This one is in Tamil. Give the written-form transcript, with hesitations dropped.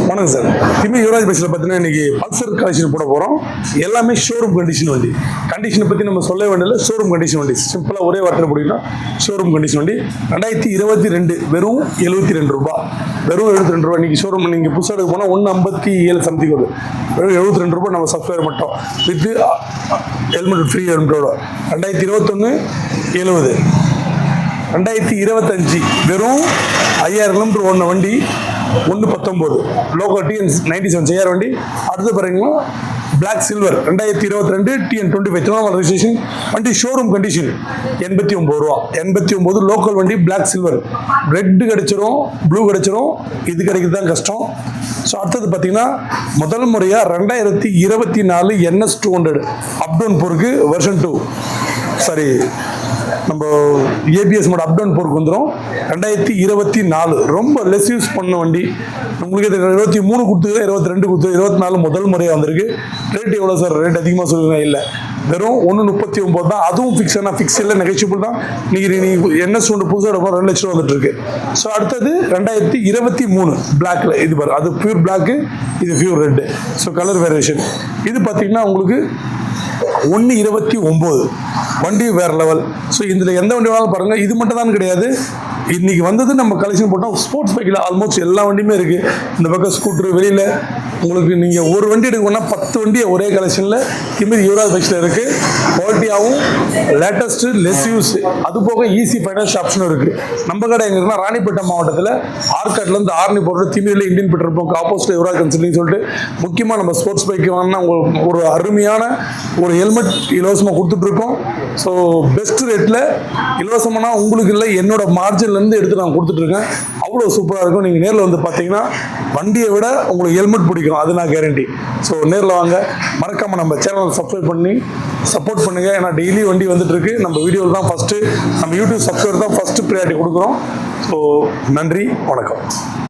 வணக்கம் சார். திமி யுவராஜ் பஸ்ஸில் பார்த்தீங்கன்னா இன்னைக்கு பல்சர் கலெக்ஷன் போட போகிறோம். எல்லாமே ஷோரூம் கண்டிஷன் வண்டி. கண்டிஷனை பற்றி நம்ம சொல்ல வேண்டியதில்லை, ஷோரூம் கண்டிஷன் வண்டி. சிம்பிளாக ஒரே வார்த்தையில் போட்டிங்கன்னா ஷோரூம் கண்டிஷன் வண்டி. 2022 வெறும் 72 ரூபா. வெறும் 72 ரூபா. இன்னைக்கு ஷோரூம் நீங்கள் புதுசாக எடுக்க போனால் 157 சம்திங் வருது. வெறும் 72 ரூபா நம்ம சப்ஸ்கிரைபர் மட்டும் வித் ஹெல்மெட் ஃப்ரீ ஹெல்மெட்டோட. 2021 70. 2025 வெறும் 5000 கிலோமீட்டர் ஓடின வண்டி 119 லோகோ TN 97 ஜெயர் வண்டி. அடுத்து பாருங்கன்னா black silver 2022 TN 25 Tiruvannamalai registration வண்டி. ஷோரூம் கண்டிஷன் 89 ரூபா. 89 லோக்கல் வண்டி பிளாக் சில்வர். ரெட் கிடைச்சிரும், ப்ளூ கிடைச்சிரும், இது கிடைக்கிறது தான் கஷ்டம். ஸோ அடுத்தது பார்த்தீங்கன்னா முதல் முறையாக 2024 NS 200 அப்டவுன் போருக்கு வெர்ஷன் 2 சாரி நம்ம ஏபிஎஸ் மோட அப்டவுன் போருக்கு வந்துடும். 2024 ரொம்ப லெஸ் யூஸ் பண்ண வண்டி. உங்களுக்கு 23 கொடுத்துருக்கேன், 22 கொடுத்து 24 முதல் முறையாக வந்திருக்கு. ரேட் எவ்வளோ சார்? ரேட் அதிகமாக சொல்லுங்க. இல்லை, வெறும் 139 தான். அதுவும் ஃபிக்ஸ். ஆனால் ஃபிக்ஸ் இல்லை, நெகோஷியபிள் தான். நீங்கள் NS 200 புதுசாக 2 லட்சம் வந்துட்டு இருக்கு. ஸோ அடுத்தது 2023 பிளாக்ல இது பாரு, அது பியூர் பிளாக்கு, இது pure red. So colour variation. இது பார்த்தீங்கன்னா உங்களுக்கு 129 வண்டி வேற லெவல். ஸோ இதில் எந்த வண்டி வேணாலும் பாருங்கள். இது மட்டும் தான் கிடையாது, இன்னைக்கு வந்தது நம்ம கலெக்ஷன் போட்டோம். ஸ்போர்ட்ஸ் பைக்கில் ஆல்மோஸ்ட் எல்லா வண்டியுமே இருக்குது. இந்த பக்கம் ஸ்கூட்ரு, வெளியில் உங்களுக்கு நீங்கள் ஒரு வண்டி எடுக்கணும்னா 10 வண்டி ஒரே கலெக்ஷனில் திமிரி யுவராஜ் பைக்ஸில் இருக்குது. குவாலிட்டியாகவும் லேட்டஸ்ட்டு, லெஸ் யூஸ், அது போக ஈஸி ஃபைனான்ஸ் ஆப்ஷனும் இருக்குது. நம்ம கடை எங்கே இருக்குன்னா ராணிப்பேட்டை மாவட்டத்தில் ஆர்காட்லேருந்து ஆர்னி போடுறது திமிரியில் Indian petrol bunk opposite Yuvaraj consulting சொல்லிட்டு முக்கியமாக நம்ம ஸ்போர்ட்ஸ் பைக் வாங்கினா உங்களுக்கு ஒரு அருமையான ஒரு ஹெல்மெட் இலவசமாக கொடுத்துட்ருக்கோம். ஸோ பெஸ்ட் ரேட்டில் இலவசமானா உங்களுக்கு இல்லை, என்னோட மார்ஜின்லேருந்து எடுத்து நான் கொடுத்துட்ருக்கேன். அவ்வளோ சூப்பராக இருக்கும். நீங்கள் நேரில் வந்து பார்த்தீங்கன்னா வண்டியை விட உங்களுக்கு ஹெல்மெட் பிடிக்கும், அது நான் கேரண்டி. ஸோ நேரில் வாங்க. மறக்காமல் நம்ம சேனலை சப்ஸ்கிரைப் பண்ணி சப்போர்ட் பண்ணுங்கள். ஏன்னா டெய்லி வண்டி வந்துட்டுருக்கு. நம்ம வீடியோவில் தான் ஃபஸ்ட்டு, நம்ம யூடியூப் சப்ஸ்கிரைபர் தான் ஃபஸ்ட்டு ப்ரியாரிட்டி கொடுக்குறோம். ஸோ நன்றி, வணக்கம்.